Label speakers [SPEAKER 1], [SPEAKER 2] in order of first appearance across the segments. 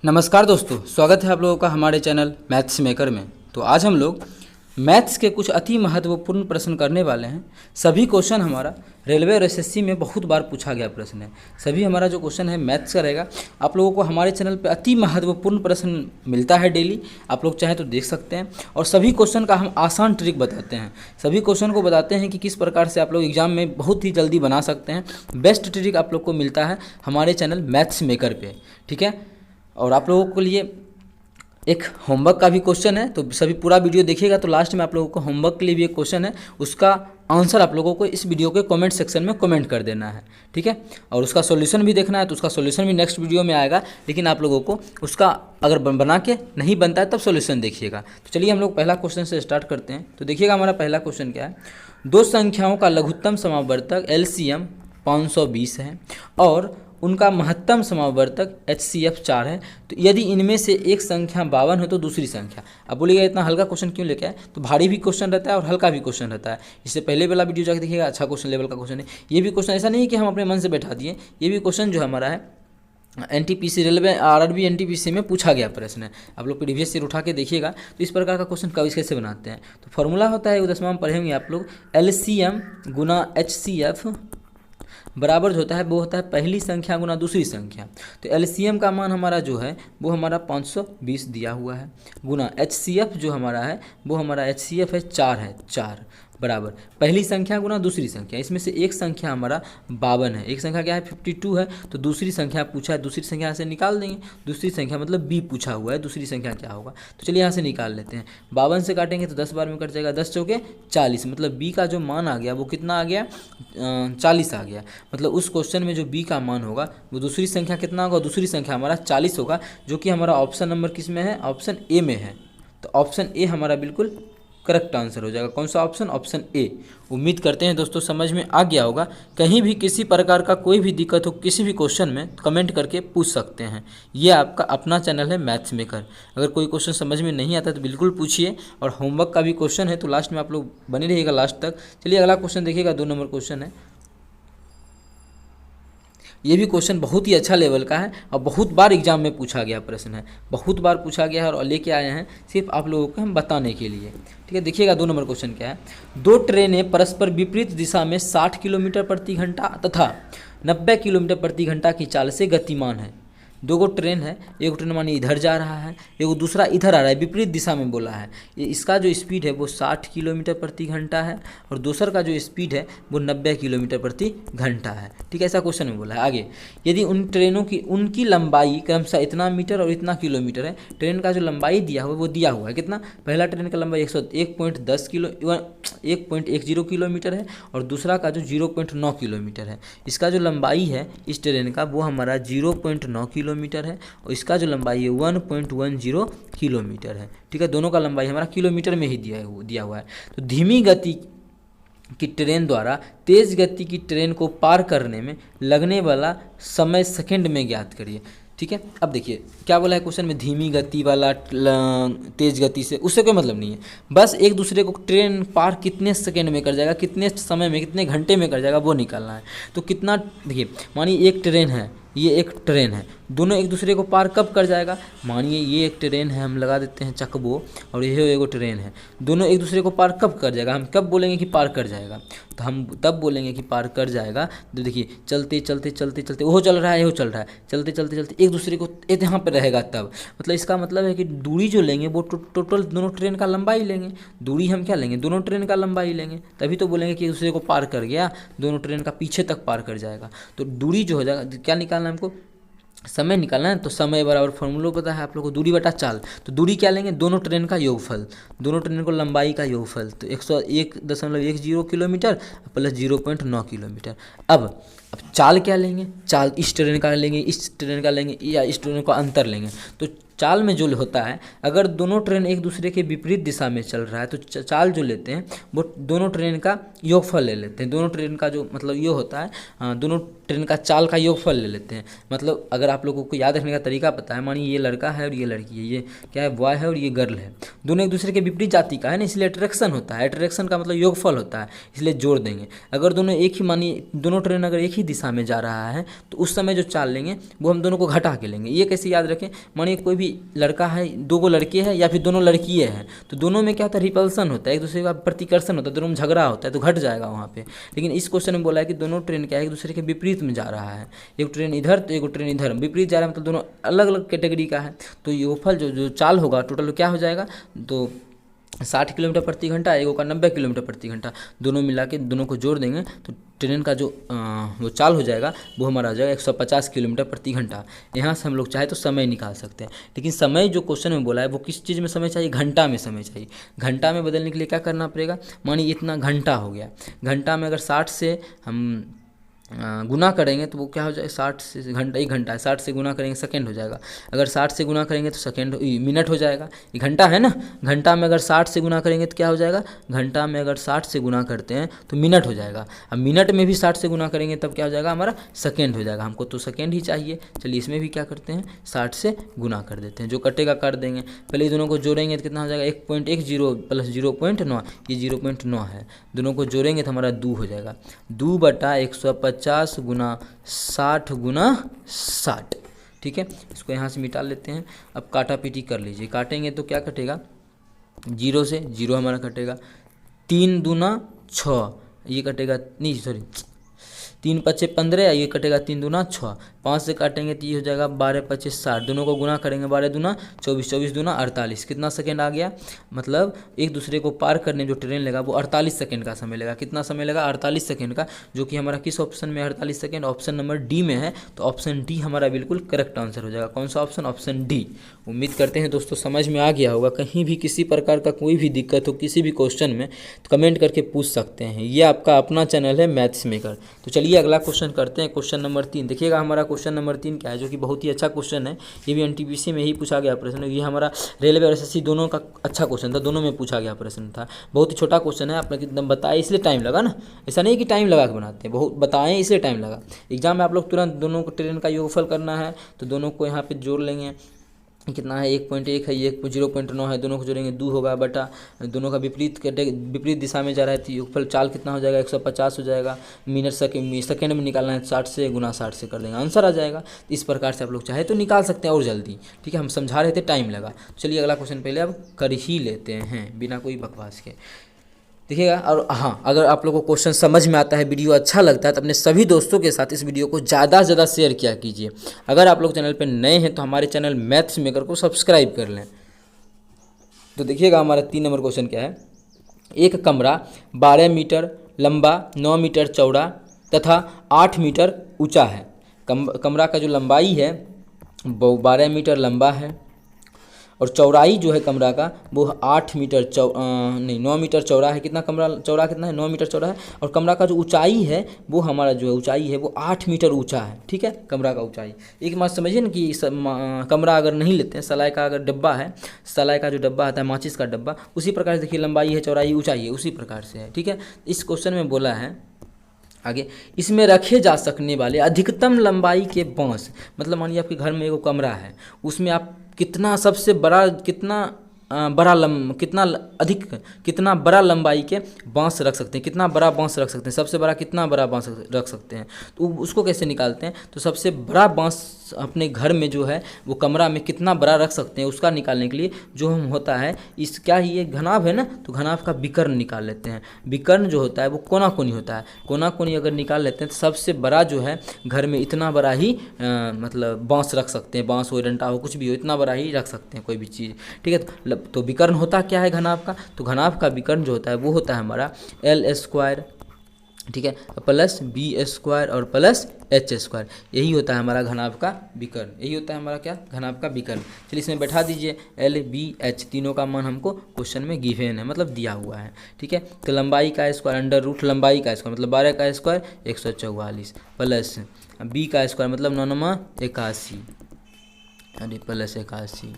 [SPEAKER 1] नमस्कार दोस्तों, स्वागत है आप लोगों का हमारे चैनल मैथ्स मेकर में। तो आज हम लोग मैथ्स के कुछ अति महत्वपूर्ण प्रश्न करने वाले हैं। सभी क्वेश्चन हमारा रेलवे और एसएससी में बहुत बार पूछा गया प्रश्न है। सभी हमारा जो क्वेश्चन है मैथ्स का रहेगा। आप लोगों को हमारे चैनल पे अति महत्वपूर्ण प्रश्न मिलता है डेली, आप लोग चाहें तो देख सकते हैं। और सभी क्वेश्चन का हम आसान ट्रिक बताते हैं, सभी क्वेश्चन को बताते हैं कि किस प्रकार से आप लोग एग्जाम में बहुत ही जल्दी बना सकते हैं। बेस्ट ट्रिक आप लोग को मिलता है हमारे चैनल मैथ्स मेकर पे, ठीक है। और आप लोगों के लिए एक होमवर्क का भी क्वेश्चन है, तो सभी पूरा वीडियो देखिएगा। तो लास्ट में आप लोगों को होमवर्क के लिए भी एक क्वेश्चन है, उसका आंसर आप लोगों को इस वीडियो के कमेंट सेक्शन में कमेंट कर देना है, ठीक है। और उसका सॉल्यूशन भी देखना है, तो उसका सॉल्यूशन भी नेक्स्ट वीडियो में आएगा। लेकिन आप लोगों को उसका अगर बना के नहीं बनता है तब सॉल्यूशन देखिएगा। तो चलिए हम लोग पहला क्वेश्चन से स्टार्ट करते हैं। तो देखिएगा हमारा पहला क्वेश्चन क्या है। दो संख्याओं का लघुत्तम समावर्तक LCM 520 है और उनका महत्तम समावर्तक HCF 4 है। तो यदि इनमें से एक संख्या 52 है तो दूसरी संख्या। अब बोलिएगा इतना हल्का क्वेश्चन क्यों लेके आए, तो भारी भी क्वेश्चन रहता है और हल्का भी क्वेश्चन रहता है। इससे पहले वाला वीडियो जाकर देखिएगा, अच्छा क्वेश्चन लेवल का क्वेश्चन है। ये भी क्वेश्चन ऐसा नहीं है कि हम अपने मन से बैठा दिए, ये भी क्वेश्चन जो हमारा है NTPC रेलवे RRB NTPC में पूछा गया प्रश्न है। आप लोग प्रीवियस ईयर उठा के देखिएगा। तो इस प्रकार का क्वेश्चन कभी कैसे बनाते हैं, तो फॉर्मूला होता है 10वां में पढ़ेंगे आप लोग, LCM गुना HCF बराबर जो होता है वो होता है पहली संख्या गुना दूसरी संख्या। तो LCM का मान हमारा जो है वो हमारा 520 दिया हुआ है, गुना HCF जो हमारा है वो हमारा HCF है 4 है, 4 बराबर पहली संख्या गुना दूसरी संख्या। इसमें से एक संख्या हमारा 52 है, एक संख्या क्या है 52 है। तो दूसरी संख्या पूछा है, दूसरी संख्या से निकाल देंगे। दूसरी संख्या मतलब B पूछा हुआ है, दूसरी संख्या क्या होगा। तो चलिए यहाँ से निकाल लेते हैं। 52 से काटेंगे तो 10 बार में कट जाएगा, 10 चौके 40। मतलब B का जो मान आ गया वो कितना आ गया, 40 आ गया। मतलब उस क्वेश्चन में जो B का मान होगा वो दूसरी संख्या कितना होगा, दूसरी संख्या हमारा 40 होगा, जो कि हमारा ऑप्शन नंबर किस में है, ऑप्शन A में है। तो ऑप्शन A हमारा बिल्कुल करेक्ट आंसर हो जाएगा। कौन सा ऑप्शन, ऑप्शन A। उम्मीद करते हैं दोस्तों समझ में आ गया होगा। कहीं भी किसी प्रकार का कोई भी दिक्कत हो किसी भी क्वेश्चन में कमेंट करके पूछ सकते हैं। ये आपका अपना चैनल है मैथ्स मेकर। अगर कोई क्वेश्चन समझ में नहीं आता तो बिल्कुल पूछिए। और होमवर्क का भी क्वेश्चन है, तो लास्ट में आप लोग बने रहिएगा लास्ट तक। चलिए अगला क्वेश्चन देखिएगा, 2 नंबर क्वेश्चन है। ये भी क्वेश्चन बहुत ही अच्छा लेवल का है और बहुत बार एग्जाम में पूछा गया प्रश्न है, बहुत बार पूछा गया है और लेके आए हैं सिर्फ आप लोगों को हम बताने के लिए, ठीक है। देखिएगा 2 नंबर क्वेश्चन क्या है। दो ट्रेनें परस्पर विपरीत दिशा में 60 किलोमीटर प्रति घंटा तथा 90 किलोमीटर प्रति घंटा की चाल से गतिमान है। दो गो ट्रेन है, एक ट्रेन मानिए इधर जा रहा है, एक दूसरा इधर आ रहा है, विपरीत दिशा में बोला है। इसका जो स्पीड है वो 60 किलोमीटर प्रति घंटा है और दूसर का जो स्पीड है वो 90 किलोमीटर प्रति घंटा है, ठीक है। ऐसा क्वेश्चन में बोला है। आगे, यदि उन ट्रेनों की उनकी लंबाई क्रमशः इतना मीटर और इतना किलोमीटर है। ट्रेन का जो लंबाई दिया हुआ है वो दिया हुआ है कितना, पहला ट्रेन का लंबाई 1.10 किलोमीटर है और दूसरा का जो 0.9 किलोमीटर है। इसका जो लंबाई है इस ट्रेन का वो हमारा 0.9 किलोमीटर है और इसका जो लंबाई है 1.10 किलोमीटर है, ठीक है। दोनों का लंबाई हमारा किलोमीटर में ही दिया हुआ है। तो धीमी गति की ट्रेन द्वारा तेज गति की ट्रेन को पार करने में लगने वाला समय सेकंड में ज्ञात करिए, ठीक है। अब देखिए क्या बोला है क्वेश्चन में, धीमी गति वाला तेज गति से, उससे कोई मतलब नहीं है। बस एक दूसरे को ट्रेन पार कितने सेकंड में कर जाएगा, कितने समय में, कितने घंटे में कर जाएगा वो निकालना है। तो कितना, देखिए मानिए एक ट्रेन है, ये एक ट्रेन है, दोनों एक दूसरे को पार कब कर जाएगा। मानिए ये एक ट्रेन है, हम लगा देते हैं चकबो, और ये एगो ट्रेन है, दोनों एक दूसरे को पार कब कर जाएगा। हम कब बोलेंगे कि पार कर जाएगा, तो हम तब बोलेंगे कि पार कर जाएगा। तो देखिए चलते चलते चलते चलते वो चल रहा है, वो चल रहा है, चलते चलते चलते एक दूसरे को यहाँ पर रहेगा तब। मतलब इसका मतलब है कि दूरी जो लेंगे वो टोटल दोनों ट्रेन का लंबाई लेंगे। दूरी हम क्या लेंगे, दोनों ट्रेन का लंबाई लेंगे, तभी तो बोलेंगे कि एक दूसरे को पार कर गया, दोनों ट्रेन का पीछे तक पार कर जाएगा। तो दूरी जो हो जाएगा, क्या निकालना है हमको, समय निकालना है। तो समय बराबर फॉर्मूला पता है आप लोगों को, दूरी बटा चाल। तो दूरी क्या लेंगे, दोनों ट्रेन का योगफल, दोनों ट्रेन को लंबाई का योगफल। तो 101.10 किलोमीटर प्लस 0.9 किलोमीटर। अब चाल क्या लेंगे, चाल इस ट्रेन का लेंगे, इस ट्रेन का लेंगे या इस ट्रेन का अंतर लेंगे। तो चाल में जो होता है, अगर दोनों ट्रेन एक दूसरे के विपरीत दिशा में चल रहा है तो चाल जो लेते हैं वो दोनों ट्रेन का योगफल ले लेते हैं। दोनों ट्रेन का जो मतलब ये होता है, दोनों ट्रेन का चाल का योगफल ले लेते हैं। मतलब अगर आप लोगों को याद रखने का तरीका पता है, मानिए ये लड़का है और ये लड़की है, ये क्या है, बॉय है और ये गर्ल है, दोनों एक दूसरे के विपरीत जाति का है ना, इसलिए अट्रैक्शन होता है। अट्रैक्शन का मतलब योगफल होता है, इसलिए जोड़ देंगे। अगर दोनों एक ही, मानिए दोनों ट्रेन अगर एक ही दिशा में जा रहा है तो उस समय जो चाल लेंगे वो हम दोनों को घटा के लेंगे। ये कैसे याद रखें, मानिए कोई भी लड़का है, दो गो लड़के हैं या फिर दोनों लड़कियाँ हैं, तो दोनों में क्या होता है, रिपल्सन होता है, एक दूसरे का प्रतिकर्षण होता है, दोनों में झगड़ा होता है, तो घट जाएगा वहाँ पे। लेकिन इस क्वेश्चन में बोला है कि दोनों ट्रेन क्या है, एक दूसरे के विपरीत में जा रहा है, एक ट्रेन इधर तो एक ट्रेन इधर, विपरीत जा रहा है मतलब दोनों अलग अलग कैटेगरी का है। तो योगफल जो चाल होगा टोटल क्या हो जाएगा, तो 60 किलोमीटर प्रति घंटा, एगो का 90 किलोमीटर प्रति घंटा, दोनों मिला के दोनों को जोड़ देंगे तो ट्रेन का जो वो चाल हो जाएगा वो हमारा आ जाएगा 150 किलोमीटर प्रति घंटा। यहाँ से हम लोग चाहे तो समय निकाल सकते हैं, लेकिन समय जो क्वेश्चन में बोला है वो किस चीज़ में समय चाहिए, घंटा में समय चाहिए। घंटा में बदलने के लिए क्या करना पड़ेगा, मानिए इतना घंटा हो गया, घंटा में अगर 60 से हम गुना करेंगे तो वो क्या हो जाएगा, 60 से घंटा, एक घंटा है, 60 से गुना करेंगे सेकंड हो जाएगा, अगर 60 से गुना करेंगे तो सेकंड मिनट हो जाएगा। ये घंटा है ना, घंटा में अगर 60 से गुना करेंगे तो क्या हो जाएगा, घंटा में अगर 60 से गुना करते हैं तो मिनट हो जाएगा। अब मिनट में भी 60 से गुना करेंगे तब क्या हो जाएगा, हमारा सेकेंड हो जाएगा। हमको तो सेकेंड ही चाहिए, चलिए इसमें भी क्या करते हैं, 60 से गुना कर देते हैं, जो कटेगा कर देंगे। पहले ये दोनों को जोड़ेंगे तो कितना हो जाएगा, 1.10 प्लस 0.9, ये 0.9 है, दोनों को जोड़ेंगे तो हमारा 2 हो जाएगा, 2/150 गुना 60 गुना 60। ठीक है, इसको यहाँ से मिटा लेते हैं। अब काटा पीटी कर लीजिए, काटेंगे तो क्या कटेगा, 0 से 0 हमारा कटेगा, 3 दूना 6, ये कटेगा नहीं सॉरी 3 पच्चे 15, ये कटेगा 3 दूना 6, 5 से काटेंगे तो ये हो जाएगा 12 पच्चे 60, दोनों को गुना करेंगे 12 दूना 24, 24 दूना 48, कितना सेकंड आ गया, मतलब एक दूसरे को पार करने जो ट्रेन लेगा वो 48 सेकंड का समय लेगा। कितना समय लगा, 48 सेकंड का, जो कि हमारा किस ऑप्शन में 48 सेकंड, ऑप्शन नंबर डी में है। तो ऑप्शन डी हमारा बिल्कुल करेक्ट आंसर हो जाएगा। कौन सा ऑप्शन, ऑप्शन डी। उम्मीद करते हैं दोस्तों समझ में आ गया होगा। कहीं भी किसी प्रकार का कोई भी दिक्कत हो किसी भी क्वेश्चन में तो कमेंट करके पूछ सकते हैं। ये आपका अपना चैनल है मैथ्स मेकर। तो चलिए अगला क्वेश्चन करते हैं, क्वेश्चन नंबर 3। देखिएगा हमारा क्वेश्चन नंबर 3 क्या है, जो कि बहुत ही अच्छा क्वेश्चन है। ये भी एनटीपीसी में ही पूछा गया प्रश्न। ये हमारा रेलवे और एसएससी दोनों का अच्छा क्वेश्चन था, दोनों में पूछा गया प्रश्न था। बहुत ही छोटा क्वेश्चन है, आप लोग एकदम बताए इसलिए टाइम लगा ना, ऐसा नहीं कि टाइम लगा के बनाते हैं, बहुत बताएं इसलिए टाइम लगा। एग्जाम में आप लोग तुरंत दोनों को ट्रेन का योगफल करना है तो दोनों को यहाँ पे जोड़ लेंगे, कितना है 1.1 है, ये 0.9 है, दोनों को जोड़ेंगे 2 होगा, बटा दोनों का विपरीत दिशा में जा रहा है तो योगफल चाल कितना हो जाएगा, 150 हो जाएगा। मिनट सेकेंड में निकालना है, 60 से गुना 60 से कर देंगे, आंसर आ जाएगा। इस प्रकार से आप लोग चाहे तो निकाल सकते हैं और जल्दी। ठीक है, हम समझा रहे थे, टाइम लगा। चलिए अगला क्वेश्चन पहले अब कर ही लेते हैं बिना कोई बकवास के। देखिएगा, और हाँ, अगर आप लोगों को क्वेश्चन समझ में आता है, वीडियो अच्छा लगता है तो अपने सभी दोस्तों के साथ इस वीडियो को ज़्यादा से ज़्यादा शेयर किया कीजिए। अगर आप लोग चैनल पर नए हैं तो हमारे चैनल मैथ्स मेकर को सब्सक्राइब कर लें। तो देखिएगा हमारा 3 नंबर क्वेश्चन क्या है। एक कमरा 12 मीटर लंबा, 9 मीटर चौड़ा तथा 8 मीटर ऊँचा है। कमरा का जो लंबाई है वो 12 मीटर लंबा है और चौड़ाई जो है कमरा का वो 8 मीटर 9 मीटर चौड़ा है। कितना कमरा चौड़ा कितना है, 9 मीटर चौड़ा है। और कमरा का जो ऊंचाई है वो हमारा जो है ऊंचाई है वो 8 मीटर ऊंचा है। ठीक है, कमरा का ऊंचाई। एक बात समझिए ना कि कमरा अगर नहीं लेते हैं, सलाई का अगर डब्बा है, सलाई का जो डब्बा आता है माचिस का डब्बा, उसी प्रकार से देखिए लंबाई है, चौड़ाई, ऊंचाई है, उसी प्रकार से है। ठीक है, इस क्वेश्चन में बोला है आगे, इसमें रखे जा सकने वाले अधिकतम लंबाई के बांस, मतलब मानिए आपके घर में एक कमरा है, उसमें आप कितना सबसे बड़ा कितना कितना बड़ा लंबाई के बांस रख सकते हैं, कितना बड़ा बांस रख सकते हैं, सबसे बड़ा कितना बड़ा बांस रख सकते हैं। तो उसको कैसे निकालते हैं, तो सबसे बड़ा बांस अपने घर में जो है वो कमरा में कितना बड़ा रख सकते हैं उसका निकालने के लिए जो हम होता है इस क्या ये घनाभ है ना, तो घनाभ का विकर्ण निकाल लेते हैं। विकर्ण जो होता है वो कोना कोनी होता है, कोना कोनी अगर निकाल लेते हैं तो सबसे बड़ा जो है घर में इतना बड़ा ही मतलब बांस रख सकते हैं, बांस हो डंडा हो कुछ भी हो इतना बड़ा ही रख सकते हैं कोई भी चीज़। ठीक है, तो विकर्ण होता क्या है घनाभ का, तो घनाभ का विकर्ण जो होता है वो होता है हमारा L², ठीक है, प्लस B² और प्लस H², यही होता है हमारा घनाभ का विकर्ण। यही होता है हमारा क्या, घनाभ का विकर्ण। चलिए इसमें बैठा दीजिए LBH, तीनों का मान हमको क्वेश्चन में गिवन है, मतलब दिया हुआ है। ठीक है, तो लंबाई का स्क्वायर अंडर रूट लंबाई का स्क्वायर मतलब 12 का स्क्वायर 144 प्लस B का स्क्वायर मतलब 9 × 81 अरे प्लस 81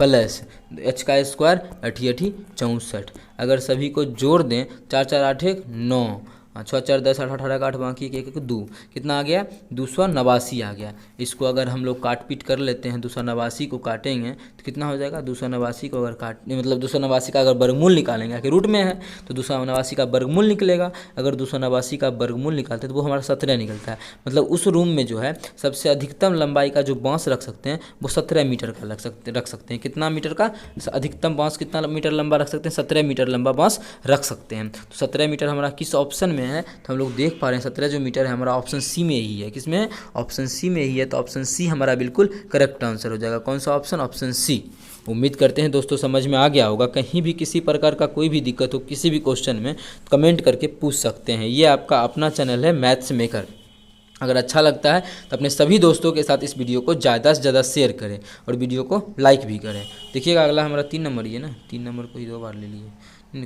[SPEAKER 1] प्लस h का स्क्वायर 8×8 अगर सभी को जोड़ दें 4×4 = 8 = 9, 6×4 = 10, 8×8 = 8, बाकी 1 2, कितना आ गया 289 आ गया। इसको अगर हम लोग काट पीट कर लेते हैं 289 को काटेंगे तो कितना हो जाएगा 289 को अगर मतलब 289 का अगर वर्गमूल निकालेंगे कि रूट में है तो 289 का वर्गमूल निकलेगा। अगर 289 का वर्गमूल निकालते हैं तो वो हमारा 17 निकलता है। मतलब उस रूम में जो है सबसे अधिकतम लंबाई का जो बांस रख सकते हैं वो 17 मीटर का रख सकते हैं। कितना मीटर का? अधिकतम बांस कितना मीटर लंबा रख सकते हैं? 17 मीटर लंबा बांस रख सकते हैं। तो 17 मीटर हमारा किस ऑप्शन में है? तो हम लोग देख पा रहे हैं 17 जो मीटर है हमारा ऑप्शन सी में ही है। किसमें है? ऑप्शन सी में ही है। तो ऑप्शन सी हमारा बिल्कुल करेक्ट आंसर हो जाएगा। कौन सा ऑप्शन? Option C. उम्मीद करते हैं दोस्तों समझ में आ गया होगा। कहीं भी किसी प्रकार का कोई भी दिक्कत हो किसी भी क्वेश्चन में कमेंट करके पूछ सकते हैं। ये आपका अपना चैनल है मैथ्स मेकर। अगर अच्छा लगता है तो अपने सभी दोस्तों के साथ इस वीडियो को ज़्यादा से ज़्यादा शेयर करें और वीडियो को लाइक भी करें। देखिएगा अगला हमारा 3 नंबर ही है ना, 3 नंबर को ही 2 बार ले लिए।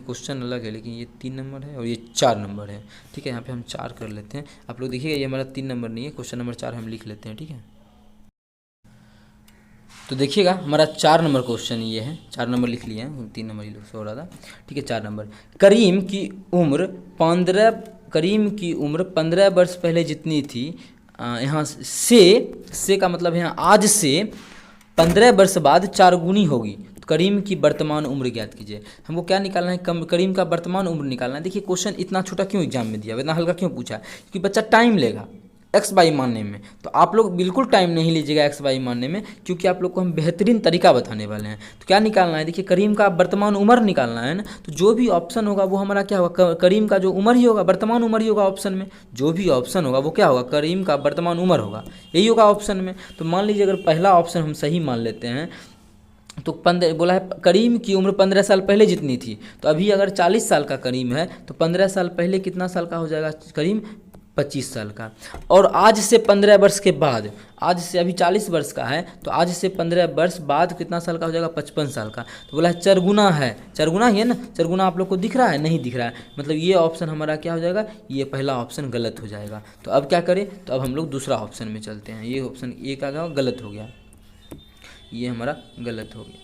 [SPEAKER 1] क्वेश्चन अलग है लेकिन ये 3 नंबर है और ये 4 नंबर है। ठीक है, यहाँ पे हम 4 कर लेते हैं। आप लोग देखिएगा ये हमारा 3 नंबर नहीं है, क्वेश्चन नंबर 4 हम लिख लेते हैं। ठीक है, तो देखिएगा हमारा 4 नंबर क्वेश्चन ये है। 4 नंबर लिख लिए हैं, 3 नंबर ही सो रहा था। ठीक है, 4 नंबर। करीम की उम्र 15 वर्ष पहले जितनी थी, यहाँ से का मतलब है यहाँ आज से 15 वर्ष बाद 4 गुनी होगी। तो करीम की वर्तमान उम्र ज्ञात कीजिए। हमको क्या निकालना है? करीम का वर्तमान उम्र निकालना है। देखिए क्वेश्चन इतना छोटा क्यों एग्जाम में दिया, इतना हल्का क्यों पूछा है? क्योंकि बच्चा टाइम लेगा एक्स वाई मानने में। तो आप लोग बिल्कुल टाइम नहीं लीजिएगा एक्स वाई मानने में, क्योंकि आप लोग को हम बेहतरीन तरीका बताने वाले हैं। तो क्या निकालना है? देखिए करीम का वर्तमान उम्र निकालना है ना। तो जो भी ऑप्शन होगा वो हमारा क्या होगा? करीम का जो उम्र ही होगा, वर्तमान उम्र ही होगा ऑप्शन में। जो भी ऑप्शन होगा वो क्या होगा? करीम का वर्तमान उम्र होगा, यही होगा ऑप्शन में। तो मान लीजिए अगर पहला ऑप्शन हम सही मान लेते हैं तो 15 बोला है करीम की उम्र 15 साल पहले जितनी थी। तो अभी अगर 40 साल का करीम है तो 15 साल पहले कितना साल का हो जाएगा करीम? 25 साल का। और आज से 15 वर्ष के बाद, आज से अभी 40 वर्ष का है तो आज से 15 वर्ष बाद कितना साल का हो जाएगा? 55 साल का। तो बोला है चरगुना है, चरगुना ही है ना। चरगुना आप लोग को दिख रहा है? नहीं दिख रहा है। मतलब ये ऑप्शन हमारा क्या हो जाएगा? ये पहला ऑप्शन गलत हो जाएगा। तो अब क्या करें? तो अब हम लोग दूसरा ऑप्शन में चलते हैं। ये ऑप्शन ए का गलत हो गया, ये हमारा गलत हो गया।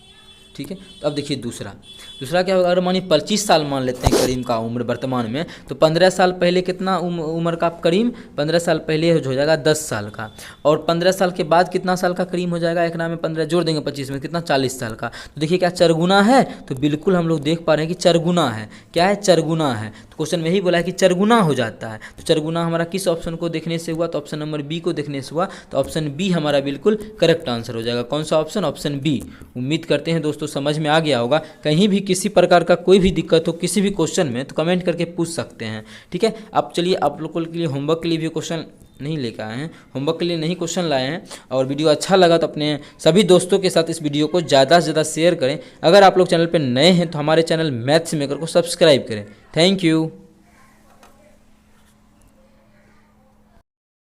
[SPEAKER 1] ठीक है, तो अब देखिए दूसरा क्या होगा? अगर मानिए 25 साल मान लेते हैं करीम का उम्र वर्तमान में, तो 15 साल पहले कितना उम्र का करीम? 15 साल पहले हो जाएगा 10 साल का। और 15 साल के बाद कितना साल का करीम हो जाएगा? एक नाम में 15 जोड़ देंगे 25 में, कितना? 40 साल का। तो देखिए क्या चरगुना है? तो बिल्कुल हम लोग देख पा रहे हैं कि चरगुना है। क्या है? चरगुना है। तो क्वेश्चन में यही बोला है कि चरगुना हो जाता है। तो चरगुना हमारा किस ऑप्शन को देखने से हुआ? तो ऑप्शन नंबर बी को देखने से हुआ। तो ऑप्शन बी हमारा बिल्कुल करेक्ट आंसर हो जाएगा। कौन सा ऑप्शन? Option B. उम्मीद करते हैं दोस्तों समझ में आ गया होगा। कहीं भी किसी प्रकार का कोई भी दिक्कत हो किसी भी क्वेश्चन में तो कमेंट करके पूछ सकते हैं। ठीक है, अब चलिए आप लोगों के लिए होमवर्क के लिए भी क्वेश्चन नहीं लेकर आए हैं, होमवर्क के लिए नहीं क्वेश्चन लाए हैं। और वीडियो अच्छा लगा तो अपने सभी दोस्तों के साथ इस वीडियो को ज़्यादा से ज़्यादा शेयर करें। अगर आप लोग चैनल पर नए हैं तो हमारे चैनल मैथ्स मेकर को सब्सक्राइब करें। Thank you.